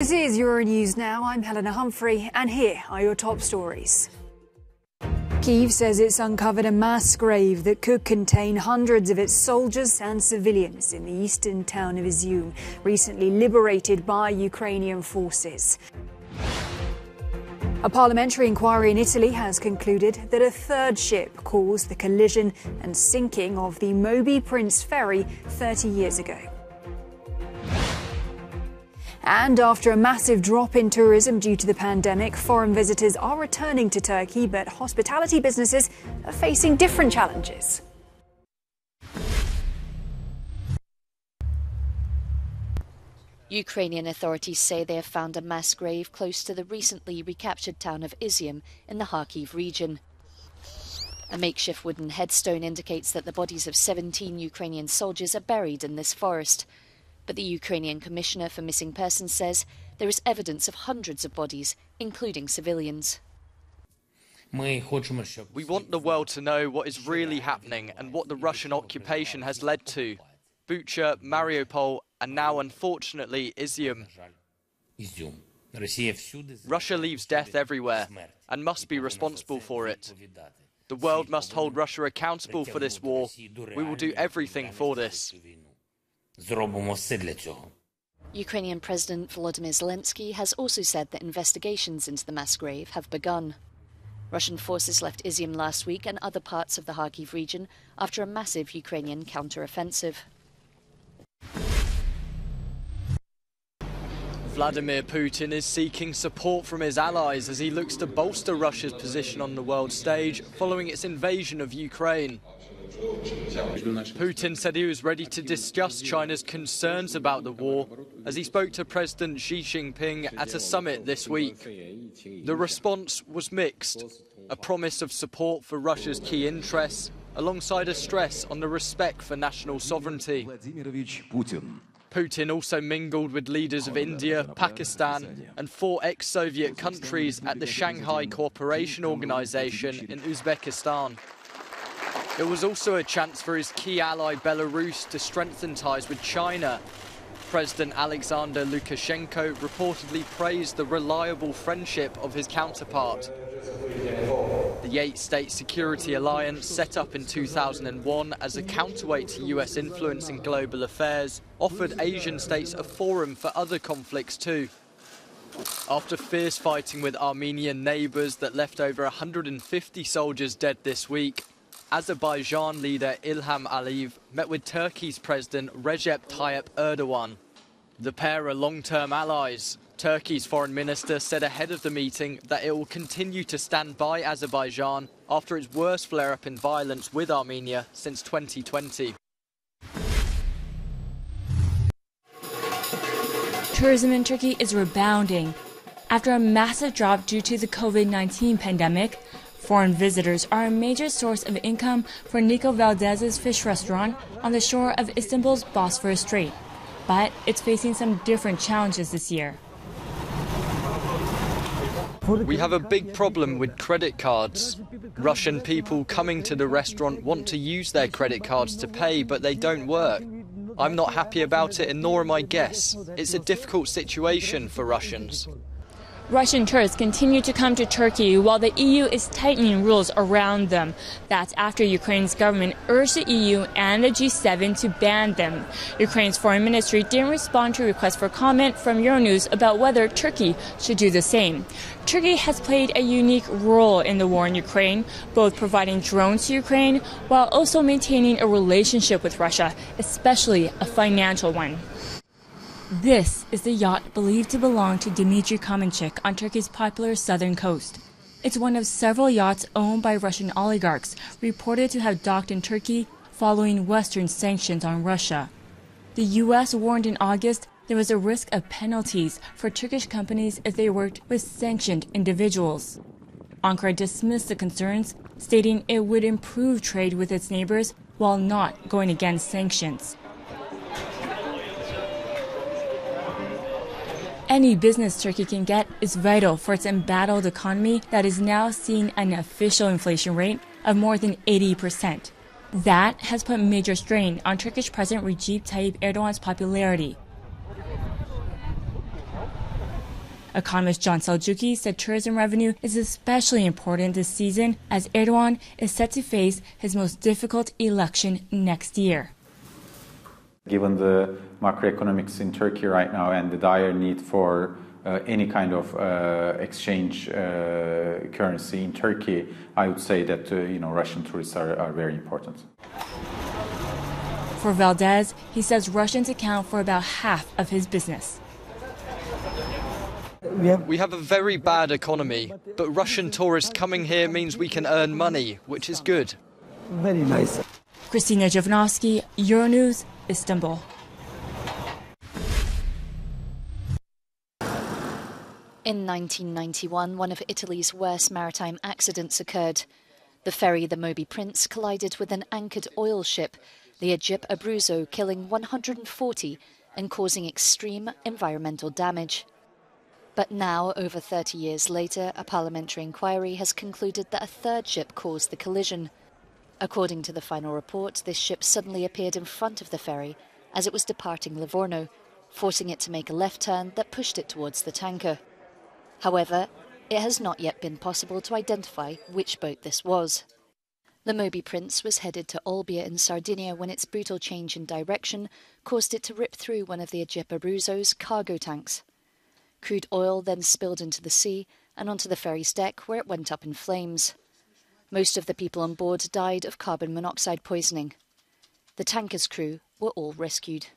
This is Euronews Now. I'm Helena Humphrey, and here are your top stories. Kyiv says it's uncovered a mass grave that could contain hundreds of its soldiers and civilians in the eastern town of Izium, recently liberated by Ukrainian forces. A parliamentary inquiry in Italy has concluded that a third ship caused the collision and sinking of the Moby Prince ferry 30 years ago. And after a massive drop in tourism due to the pandemic, foreign visitors are returning to Turkey, but hospitality businesses are facing different challenges. Ukrainian authorities say they have found a mass grave close to the recently recaptured town of Izium in the Kharkiv region. A makeshift wooden headstone indicates that the bodies of 17 Ukrainian soldiers are buried in this forest. But the Ukrainian Commissioner for Missing Persons says there is evidence of hundreds of bodies, including civilians. We want the world to know what is really happening and what the Russian occupation has led to. Bucha, Mariupol, and now, unfortunately, Izium. Russia leaves death everywhere and must be responsible for it. The world must hold Russia accountable for this war. We will do everything for this. Ukrainian President Volodymyr Zelensky has also said that investigations into the mass grave have begun. Russian forces left Izium last week and other parts of the Kharkiv region after a massive Ukrainian counter-offensive. Vladimir Putin is seeking support from his allies as he looks to bolster Russia's position on the world stage following its invasion of Ukraine. Putin said he was ready to discuss China's concerns about the war as he spoke to President Xi Jinping at a summit this week. The response was mixed, a promise of support for Russia's key interests alongside a stress on the respect for national sovereignty. Putin also mingled with leaders of India, Pakistan and 4 ex-Soviet countries at the Shanghai Cooperation Organization in Uzbekistan. It was also a chance for his key ally Belarus to strengthen ties with China. President Alexander Lukashenko reportedly praised the reliable friendship of his counterpart. The 8-state security alliance, set up in 2001 as a counterweight to US influence in global affairs, offered Asian states a forum for other conflicts too. After fierce fighting with Armenian neighbours that left over 150 soldiers dead this week, Azerbaijan leader Ilham Aliyev met with Turkey's President Recep Tayyip Erdogan. The pair are long-term allies. Turkey's foreign minister said ahead of the meeting that it will continue to stand by Azerbaijan after its worst flare-up in violence with Armenia since 2020. Tourism in Turkey is rebounding. After a massive drop due to the COVID-19 pandemic, foreign visitors are a major source of income for Nico Valdez's fish restaurant on the shore of Istanbul's Bosphorus Strait. But it's facing some different challenges this year. We have a big problem with credit cards. Russian people coming to the restaurant want to use their credit cards to pay, but they don't work. I'm not happy about it, and nor are my guests. It's a difficult situation for Russians. Russian tourists continue to come to Turkey while the EU is tightening rules around them. That's after Ukraine's government urged the EU and the G7 to ban them. Ukraine's foreign ministry didn't respond to requests for comment from Euronews about whether Turkey should do the same. Turkey has played a unique role in the war in Ukraine, both providing drones to Ukraine while also maintaining a relationship with Russia, especially a financial one. This is the yacht believed to belong to Dmitry Kamenchik on Turkey's popular southern coast. It's one of several yachts owned by Russian oligarchs reported to have docked in Turkey following Western sanctions on Russia. The U.S. warned in August there was a risk of penalties for Turkish companies if they worked with sanctioned individuals. Ankara dismissed the concerns, stating it would improve trade with its neighbors while not going against sanctions. Any business Turkey can get is vital for its embattled economy that is now seeing an official inflation rate of more than 80%. That has put major strain on Turkish President Recep Tayyip Erdogan's popularity. Economist John Seljuki said tourism revenue is especially important this season as Erdogan is set to face his most difficult election next year. Given the macroeconomics in Turkey right now and the dire need for any kind of exchange currency in Turkey, I would say that Russian tourists are very important. For Valdez, he says Russians account for about half of his business. We have a very bad economy, but Russian tourists coming here means we can earn money, which is good. Very nice. Christina Jovanovski, Euronews, Istanbul. In 1991, one of Italy's worst maritime accidents occurred. The ferry, the Moby Prince, collided with an anchored oil ship, the Egypt Abruzzo, killing 140 and causing extreme environmental damage. But now, over 30 years later, a parliamentary inquiry has concluded that a third ship caused the collision. According to the final report, this ship suddenly appeared in front of the ferry as it was departing Livorno, forcing it to make a left turn that pushed it towards the tanker. However, it has not yet been possible to identify which boat this was. The Moby Prince was headed to Olbia in Sardinia when its brutal change in direction caused it to rip through one of the Egypt Abruzzo's cargo tanks. Crude oil then spilled into the sea and onto the ferry's deck, where it went up in flames. Most of the people on board died of carbon monoxide poisoning. The tanker's crew were all rescued.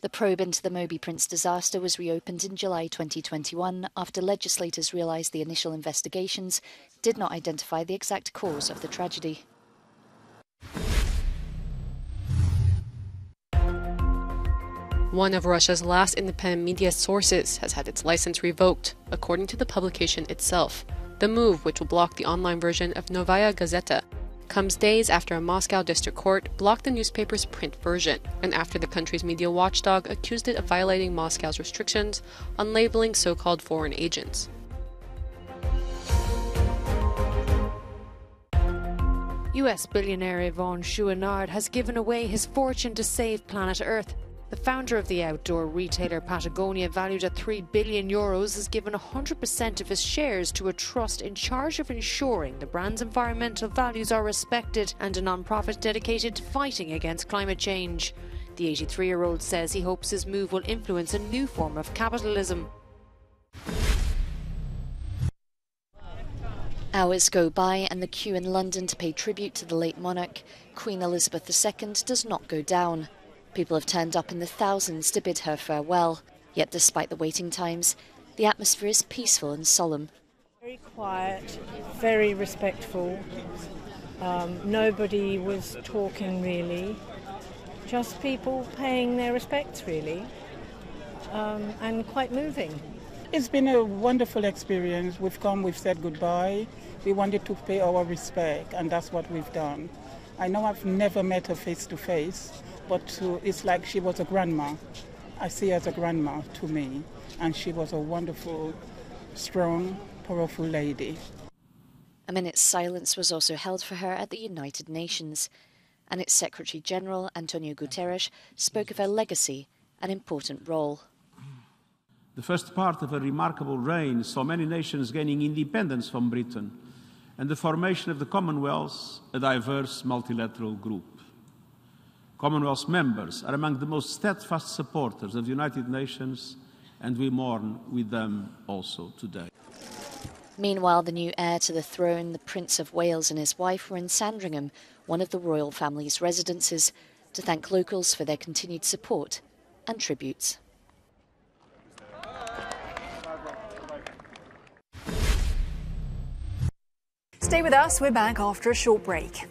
The probe into the Moby Prince disaster was reopened in July 2021 after legislators realised the initial investigations did not identify the exact cause of the tragedy. One of Russia's last independent media sources has had its license revoked, according to the publication itself. The move, which will block the online version of Novaya Gazeta, comes days after a Moscow district court blocked the newspaper's print version, and after the country's media watchdog accused it of violating Moscow's restrictions on labeling so-called foreign agents. US billionaire Yvon Chouinard has given away his fortune to save planet Earth. The founder of the outdoor retailer Patagonia, valued at €3 billion, has given 100% of his shares to a trust in charge of ensuring the brand's environmental values are respected and a non-profit dedicated to fighting against climate change. The 83-year-old says he hopes his move will influence a new form of capitalism. Hours go by and the queue in London to pay tribute to the late monarch, Queen Elizabeth II, does not go down. People have turned up in the thousands to bid her farewell. Yet despite the waiting times, the atmosphere is peaceful and solemn. Very quiet, very respectful. Nobody was talking really. Just people paying their respects really. And quite moving. It's been a wonderful experience. We've come, we've said goodbye. We wanted to pay our respect, and that's what we've done. I know I've never met her face to face, but it's like she was a grandma. I see her as a grandma to me, and she was a wonderful, strong, powerful lady. A minute's silence was also held for her at the United Nations, and its Secretary General, Antonio Guterres, spoke of her legacy and important role. The first part of a remarkable reign saw many nations gaining independence from Britain, and the formation of the Commonwealth, a diverse multilateral group. Commonwealth members are among the most steadfast supporters of the United Nations, and we mourn with them also today. Meanwhile, the new heir to the throne, the Prince of Wales, and his wife were in Sandringham, one of the royal family's residences, to thank locals for their continued support and tributes. Stay with us, we're back after a short break.